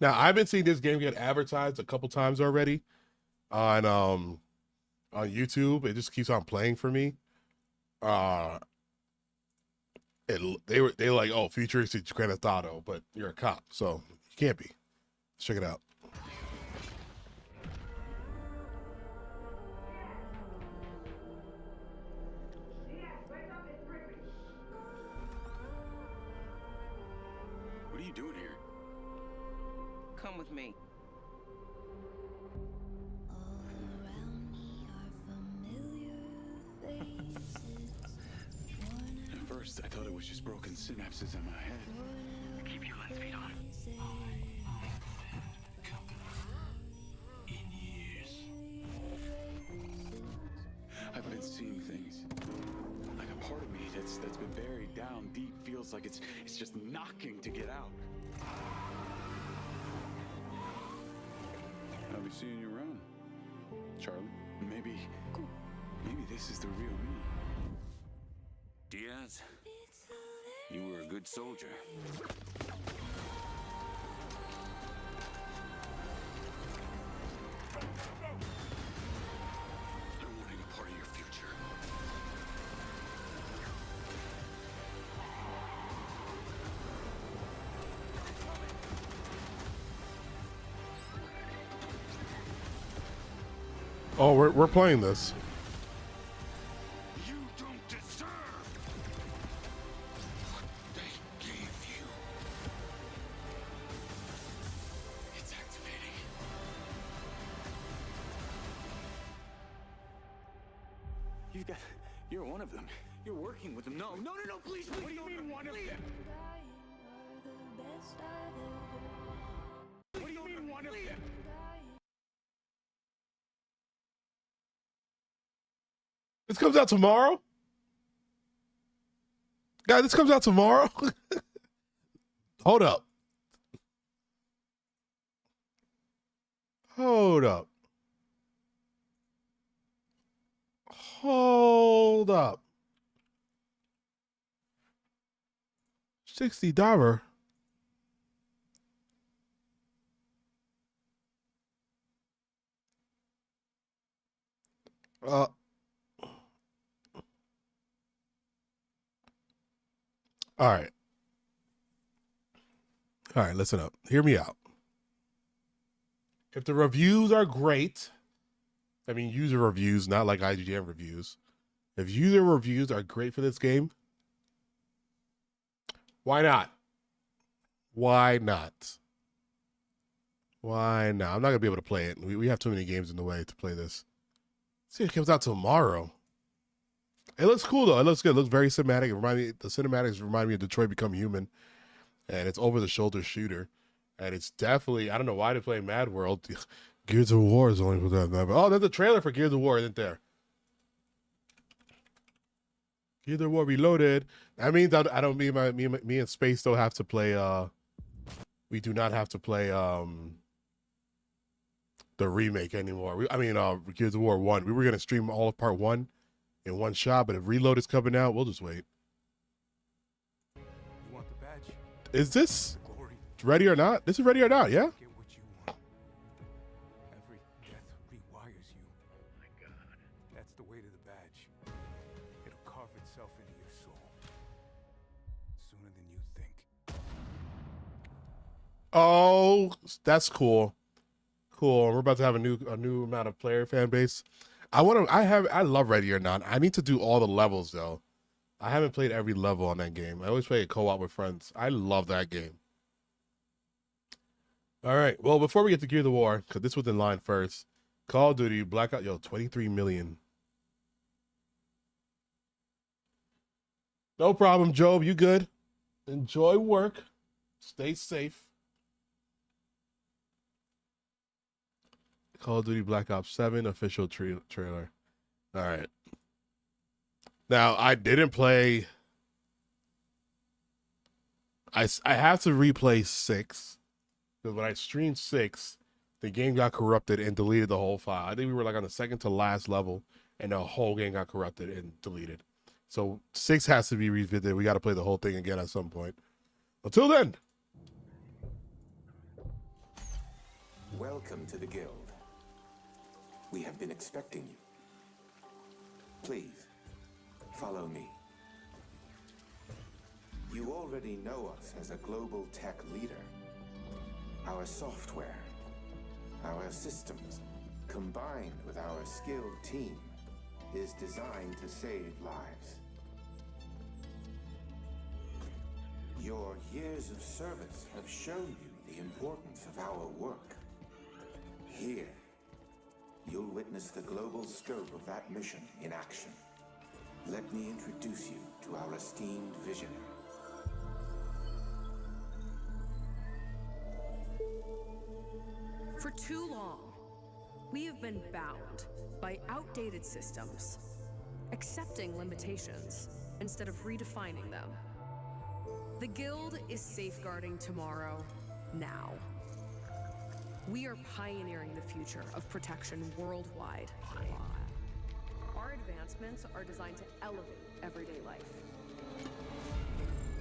Now, I've been seeing this game get advertised a couple times already on YouTube. It just keeps on playing for me. They were like, oh, futuristic Grand Theft Auto, but you're a cop, so you can't be. Let's check it out. What are you doing here? Come with me. At first, I thought it was just broken synapses in my head. Keep your lens feet on. I've been seeing things. Like a part of me that's been buried down deep feels like it's just knocking to get out. I'll be seeing you around, Charlie. Maybe this is the real me. Diaz, you were a good soldier. I don't want any part of your future. Oh, we're playing this. You don't deserve what they gave you. It's activating. You're one of them. You're working with them. No, please. What do you mean one of them? What do you mean one of them? This comes out tomorrow? Guys, this comes out tomorrow? Hold up. Hold up. Hold up. $60. All right. All right, listen up. Hear me out. If the reviews are great, I mean user reviews, not like IGN reviews. If user reviews are great for this game, why not? Why not? Why not? I'm not going to be able to play it. We have too many games in the way to play this. See, it comes out tomorrow. It looks cool though. It looks good. It looks very cinematic. The cinematics remind me of Detroit Become Human, and it's over the shoulder shooter, and it's definitely, I don't know why they're playing Mad World. Gears of War is only for that. Oh, there's a trailer for Gears of War, isn't there? Gears of War Reloaded. That means I don't. Me and Space don't have to play. We do not have to play the remake anymore. Gears of War 1. We were gonna stream all of Part 1 in one shot, but if Reload is coming out, we'll just wait. You want the badge? Is this Ready or Not? This is Ready or Not, yeah? Get what you want. Every death rewires you. My God. That's the weight of the badge. It'll carve itself into your soul. Sooner than you think. Oh, that's cool. Cool. We're about to have a new amount of player fan base. I love Ready or Not. I need to do all the levels though. I haven't played every level on that game. I always play a co-op with friends. I love that game. All right. Well, before we get to Gear of the War, because this was in line first, Call of Duty Black Ops, 23 million. No problem, Job. You good? Enjoy work. Stay safe. Call of Duty Black Ops 7 official trailer. All right. Now, I didn't play. I have to replay 6. Because when I streamed 6, the game got corrupted and deleted the whole file. I think we were like on the second to last level, and the whole game got corrupted and deleted. So 6 has to be revisited. We got to play the whole thing again at some point. Until then. Welcome to the Guild. We have been expecting you. Please, follow me. You already know us as a global tech leader. Our software, our systems, combined with our skilled team, is designed to save lives. Your years of service have shown you the importance of our work. Here, you'll witness the global scope of that mission in action. Let me introduce you to our esteemed visionary. For too long, we have been bound by outdated systems, accepting limitations instead of redefining them. The Guild is safeguarding tomorrow, now. We are pioneering the future of protection worldwide. Our advancements are designed to elevate everyday life,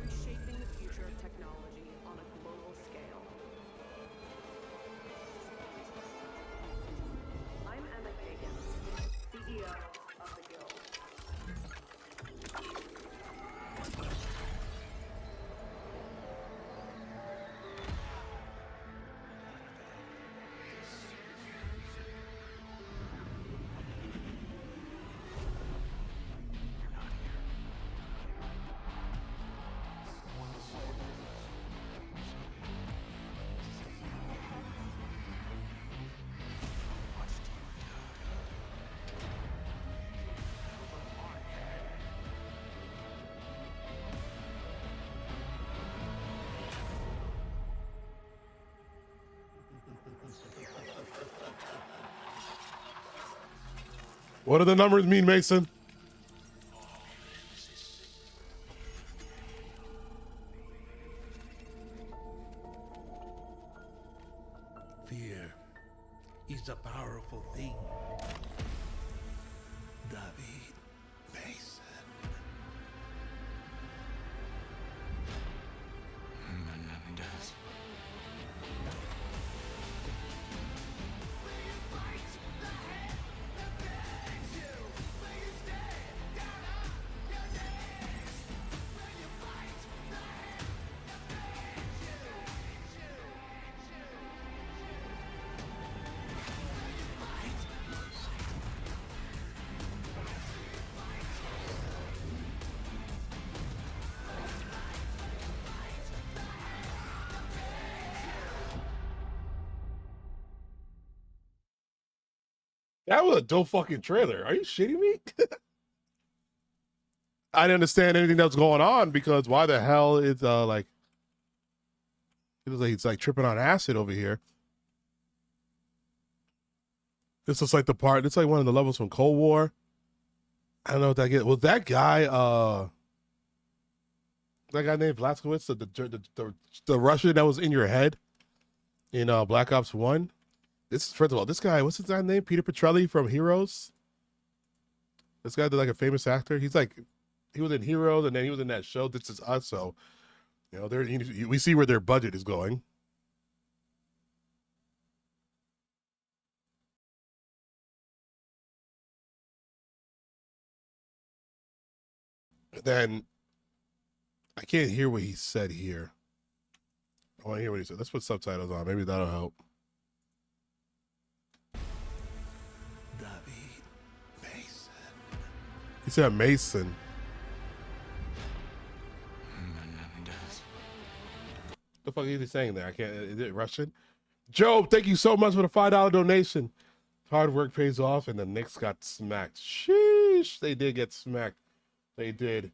reshaping the future of technology on a global scale. I'm Emma Kagan, CEO of the Guild. What do the numbers mean, Mason? Fear is a powerful thing. David Mason. Menendez. That was a dope fucking trailer. Are you shitting me? I didn't understand anything that was going on because why the hell is like it was like it's like tripping on acid over here. This looks like the part. It's like one of the levels from Cold War. I don't know what that get. Was that guy named Vlaskowitz, the Russian that was in your head in Black Ops 1? This first of all, this guy, what's his name? Peter Petrelli from Heroes. This guy, like a famous actor. He was in Heroes, and then he was in that show This Is Us. So, you know, we see where their budget is going. Then I can't hear what he said here. I want to hear what he said. Let's put subtitles on. Maybe that'll help. He said Mason. The fuck is he saying there? I can't. Is it Russian? Joe, thank you so much for the $5 donation. Hard work pays off, and the Knicks got smacked. Sheesh, they did get smacked. They did.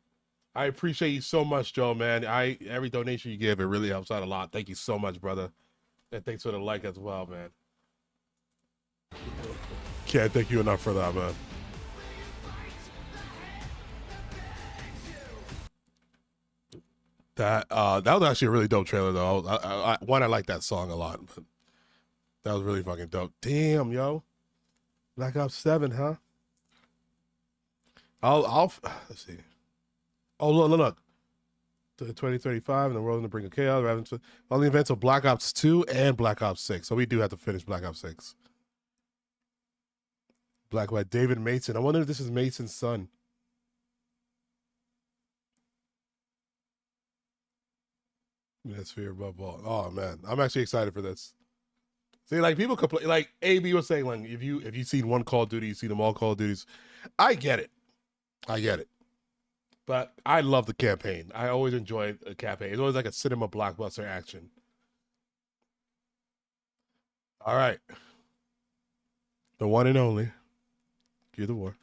I appreciate you so much, Joe, man. Every donation you give, it really helps out a lot. Thank you so much, brother. And thanks for the like as well, man. Can't thank you enough for that, man. That was actually a really dope trailer, though. I like that song a lot, but that was really fucking dope. Damn, yo. Black Ops 7, huh? Let's see. Oh, look. To 2035 and the world in the brink of chaos. On the events of Black Ops 2 and Black Ops 6. So we do have to finish Black Ops 6. Black by David Mason. I wonder if this is Mason's son. Sphere above all. Oh man, I'm actually excited for this. See, like people complain, like AB was saying, like if you've seen one Call of Duty, you've seen them all Call of Duties. I get it. But I love the campaign. I always enjoy a campaign. It's always like a cinema blockbuster action. All right. The one and only. Gear the War.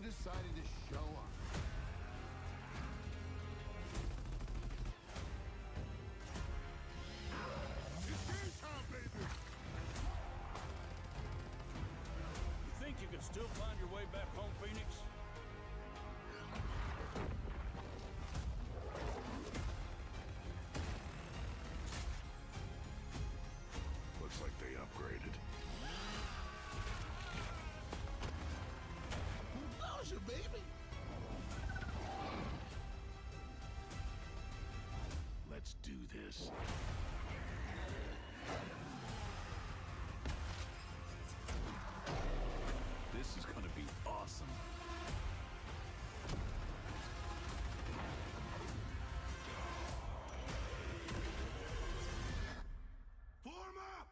Decided to show up. It's time, baby. You think you can still find your way back home, Phoenix? Looks like they upgraded. Baby. Let's do this. This is gonna be awesome. Form up!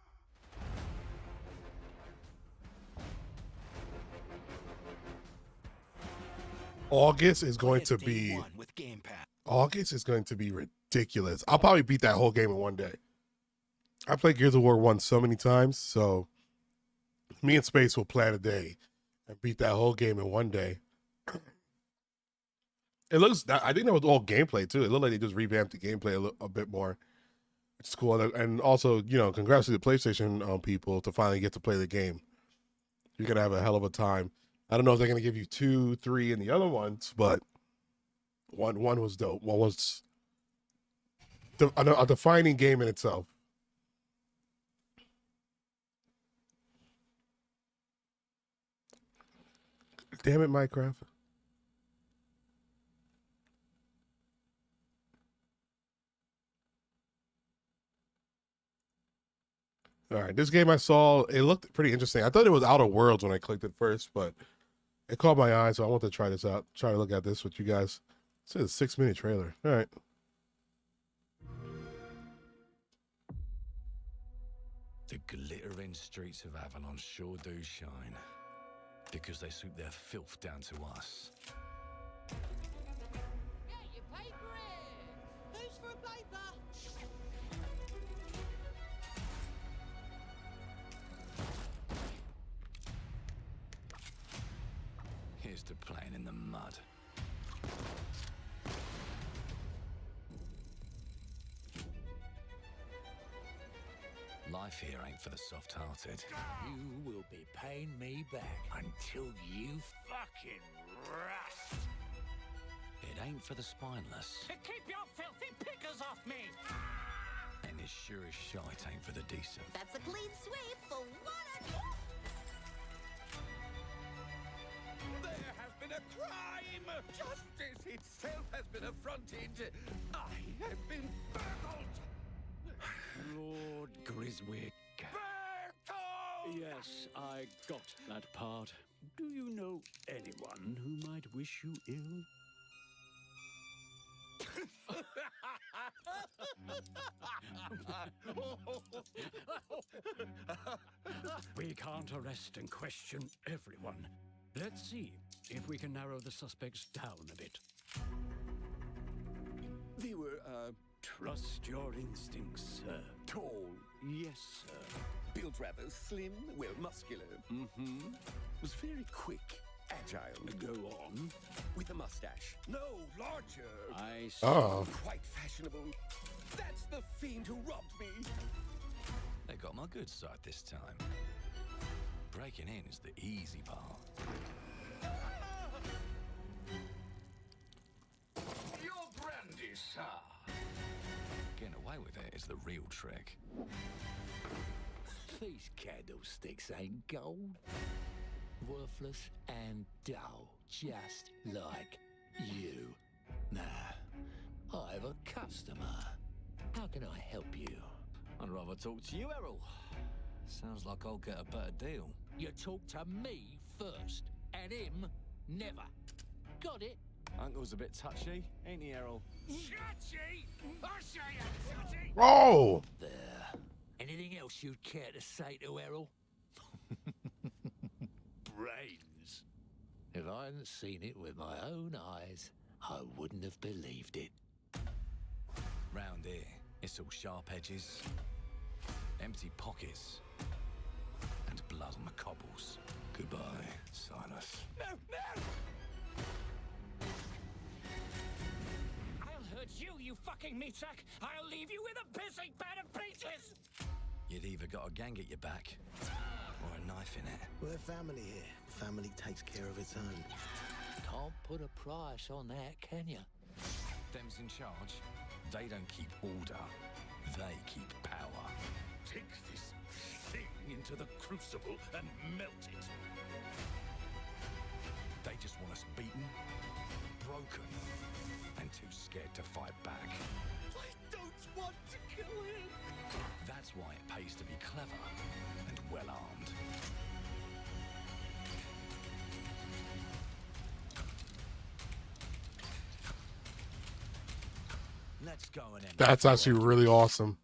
August is going to be ridiculous. I'll probably beat that whole game in one day. I played Gears of War 1 so many times, so me and Space will plan a day and beat that whole game in one day. I think that was all gameplay too. It looked like they just revamped the gameplay a bit more, which is cool. And also, congrats to the PlayStation people to finally get to play the game. You're going to have a hell of a time. I don't know if they're going to give you 2, 3 in the other ones, but one was dope. One was a defining game in itself. Damn it, Minecraft. All right, this game I saw, it looked pretty interesting. I thought it was Outer Worlds when I clicked it first, but it caught my eye, so I want to try this out. Try to look at this with you guys. It's a 6-minute trailer. All right. The glittering streets of Avalon sure do shine, because they swoop their filth down to us. Get your paper in! Who's for a paper? Here's to playing in the mud. Life here ain't for the soft-hearted. You will be paying me back until you fucking rust. It ain't for the spineless. Keep your filthy pickers off me! And it sure as shite ain't for the decent. That's a clean sweep for one. There has been a crime! Justice itself has been affronted. I have been burgled! Lord Griswick. Yes, I got that part. Do you know anyone who might wish you ill? We can't arrest and question everyone. Let's see if we can narrow the suspects down a bit. They were, Trust your instincts, sir. tall, Yes, sir. built rather slim, well, muscular. Mm-hmm. Was very quick, agile. Go on. With a mustache. No, larger. I see. Oh. Quite fashionable. That's the fiend who robbed me. They got my good side this time. Breaking in is the easy part. Your brandy, sir. Getting away with it is the real trick. These candlesticks ain't gold. Worthless and dull, just like you. Nah, I have a customer. How can I help you? I'd rather talk to you, Errol. Sounds like I'll get a better deal. You talk to me first, and him never. Got it? Uncle's a bit touchy, ain't he, Errol? Touchy? I say I'm touchy. Oh! There. Anything else you'd care to say to Errol? Brains. If I hadn't seen it with my own eyes, I wouldn't have believed it. Round here, it's all sharp edges, empty pockets, and blood on the cobbles. Goodbye, Silas. No, no! I'll hurt you, you fucking meatsack! I'll leave you with a pissing bed of peaches! You'd either got a gang at your back, or a knife in it. We're family here. Family takes care of its own. Can't put a price on that, can you? Them's in charge. They don't keep order, they keep power. Take this thing into the crucible and melt it. They just want us beaten, broken, and too scared to fight back. I don't want to kill him. That's why it pays to be clever and well-armed. Let's go and end. That's actually really awesome.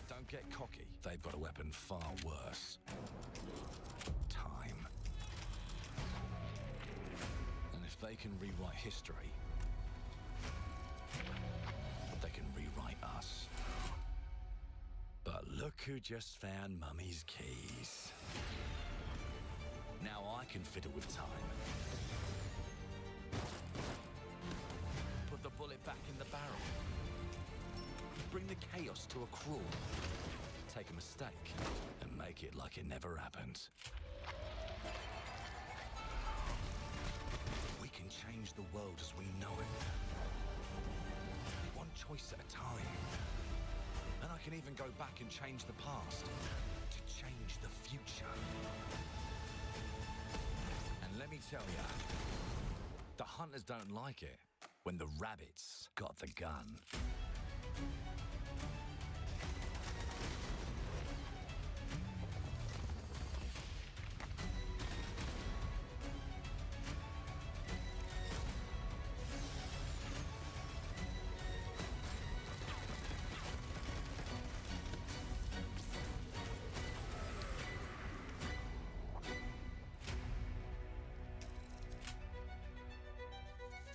Don't get cocky. They've got a weapon far worse. Time. And if they can rewrite history, they can rewrite us. But look who just found Mummy's keys. Now I can fiddle with time. Put the bullet back in the barrel. Bring the chaos to a crawl. Take a mistake and make it like it never happened. We can change the world as we know it. One choice at a time. And I can even go back and change the past to change the future. And let me tell ya, the hunters don't like it when the rabbits got the gun.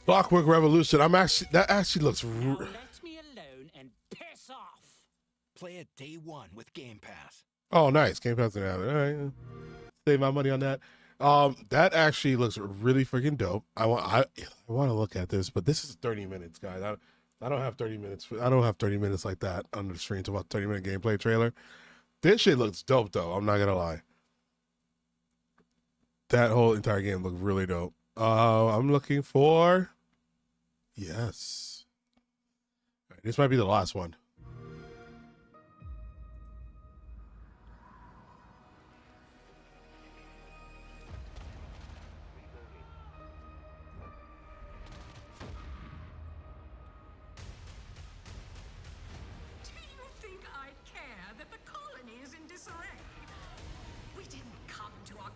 Clockwork Revolution. That actually looks. Let me alone and piss off. Play it day one with Game Pass. Oh, nice. Game Pass and have it. All right. Save my money on that. That actually looks really freaking dope. I want to look at this, but this is 30 minutes, guys. I don't have 30 minutes. I don't have 30 minutes like that on the screen to about 30-minute gameplay trailer. This shit looks dope, though. I'm not gonna lie. That whole entire game looked really dope. I'm looking for. Yes. All right, this might be the last one.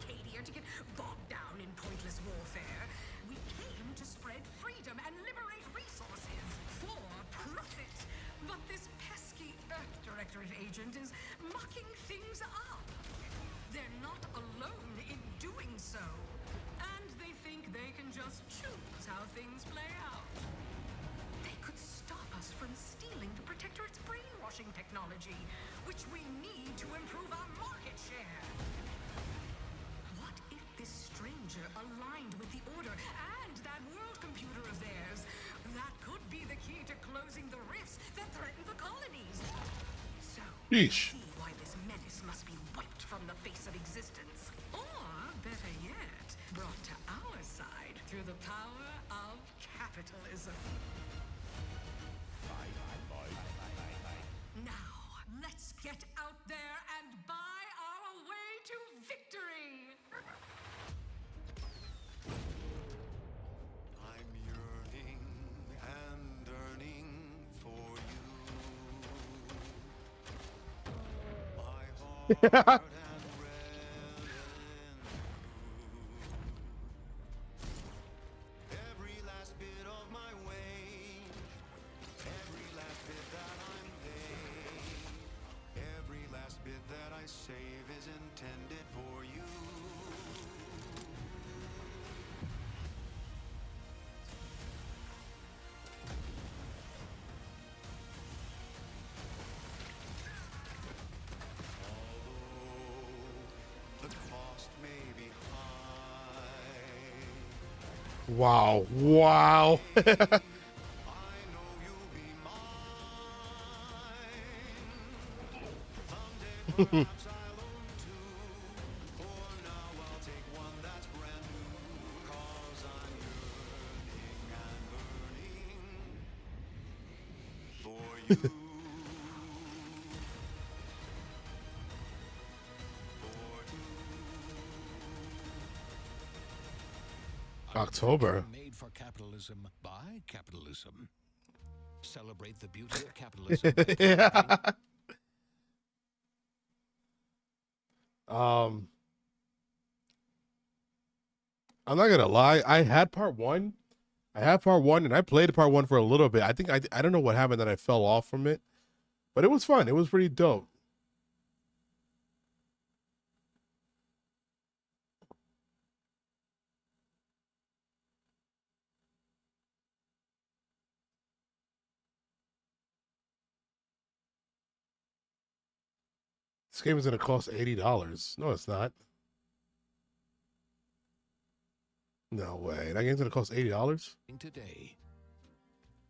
Arcadia to get bogged down in pointless warfare. We came to spread freedom and liberate resources for profit. But this pesky Earth Directorate agent is mucking things up. They're not alone in doing so. And they think they can just choose how things play out. They could stop us from stealing the Protectorate's brainwashing technology, which we need to improve our market share. What if this stranger aligned with the Order and that world computer of theirs? That could be the key to closing the rifts that threaten the colonies. So, Yeesh. see why this menace must be wiped from the face of existence. Or, better yet, brought to our side through the power of capitalism. Now, let's get out there and buy our way to victory! I'm yearning and yearning for you. My heart and red every last bit of my wage, every last bit that I'm paid, every last bit that I save is intended for you. The cost may be high. Wow. Wow. October. Made for capitalism by capitalism. Celebrate the beauty of capitalism. Yeah. I'm not gonna lie. I had part one, and I played part one for a little bit. I think I don't know what happened that I fell off from it, but it was fun. It was pretty dope. This game is gonna cost $80. No, it's not. No way. That game's gonna cost $80. Today.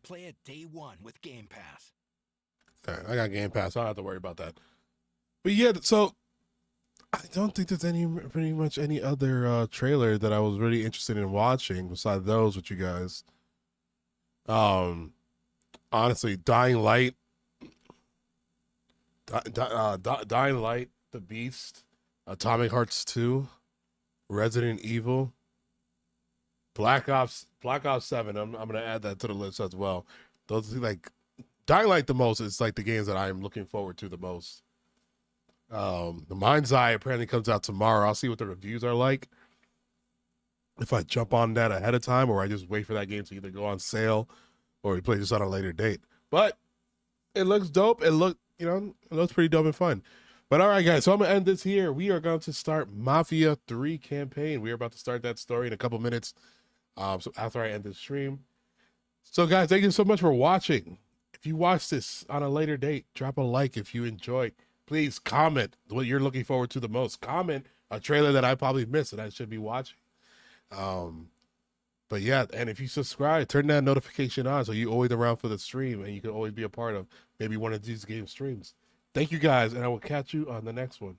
Play it day one with Game Pass. All right, I got Game Pass. So I don't have to worry about that. But yeah, so I don't think there's pretty much any other trailer that I was really interested in watching besides those with you guys. Honestly, Dying Light, Dying Light, The Beast, Atomic Hearts 2, Resident Evil, Black Ops 7. I'm gonna add that to the list as well. Those are like Dying Light the most. It's like the games that I'm looking forward to the most. The Mind's Eye apparently comes out tomorrow. I'll see what the reviews are like. If I jump on that ahead of time, or I just wait for that game to either go on sale, or we play just on a later date. But it looks dope. It looks pretty dope and fun. But all right, guys. So I'm gonna end this here. We are going to start Mafia 3 campaign. We are about to start that story in a couple minutes. So after I end this stream. So guys, thank you so much for watching. If you watch this on a later date, drop a like if you enjoyed. Please comment what you're looking forward to the most. Comment a trailer that I probably missed and I should be watching. But yeah, and if you subscribe, turn that notification on so you're always around for the stream and you can always be a part of maybe one of these game streams. Thank you guys, and I will catch you on the next one.